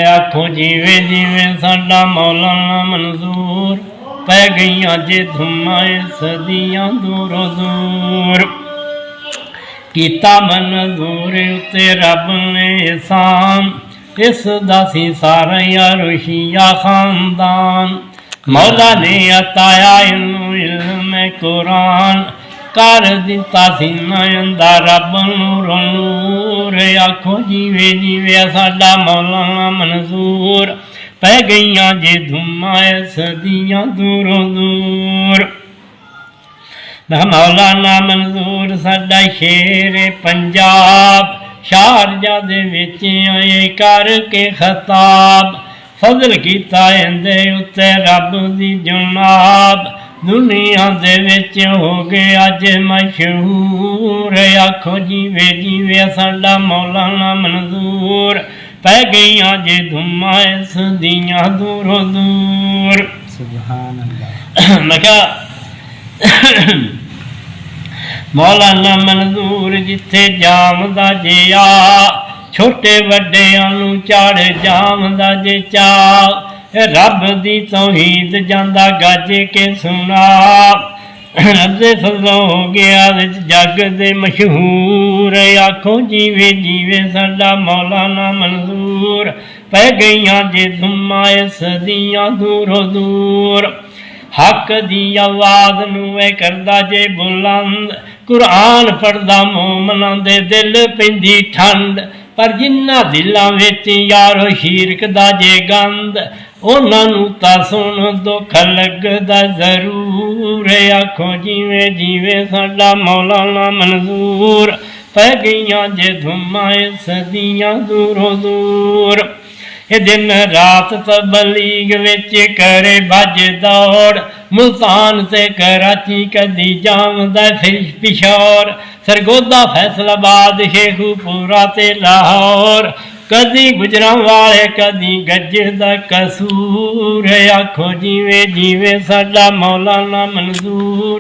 आखो जिवे जिवे साडा मौलाना मंजूर, पै गईयां जे धुम्मां सदियां दूरों दूर। कीता मंजूर उत्ते रब ने एहसान, इस दा सी सारा रुशिया खानदान। मौला ने अताया इन्नू इल्म कुरान, कर दिता सी नयंदा रब नूरों नूर। आखो जिवे जिवे साडा मौलाना मंजूर, पै गईयां जे धुम्मां सदियां दूरों दूर। मौलाना मंजूर साडा शेर पंजाब, शारजा दे विच आए करके खताब। फजल कीता इंदे उत्ते रब दी जनाब, दुनिया दे विच हो गए अज मशहूर। आखो जिवे जिवे साडा मौलाना मंजूर, पै गईयां जे धुम्मां सदियां दूरों दूर। सुभान अल्लाह। मैं क्या मौलाना मंजूर जिथे जामदा जे आ, छोटे वड्डियां नूं चढ़ जामदा जे चा। रब दी तौहीद जांदा गज के सुना, रब दे फजलों हो गया जग दे मशहूर। आखो जिवे जिवे साडा मौलाना मंजूर, पै गईयां जे धुम्मां सदियां दूरों दूर। हक दी आवाज़ नूं करदा जे बुलंद, कुरान पढ़दा मोमनां दे दिल पैंदी ठंड। पर जिन्हां दिलां विच यारो शिरक दा जे गंद, उन्हां नूं तां सुण दुख लगदा जरूर। आखो जिवे जिवे साडा मौलाना मंजूर, पै गईयां जे धुम्मां सदियां दूरों दूर। दिन रात तबलीग विच करे भज दौड़, मुल्तान से कराची कदी जामदा पिशौर। सरगोदा फैसलाबाद शेखूपुरा ते लाहौर, कदी गुजरांवाले कदी गज दा कसूर। आखो जिवे जिवे साडा मौलाना मंजूर,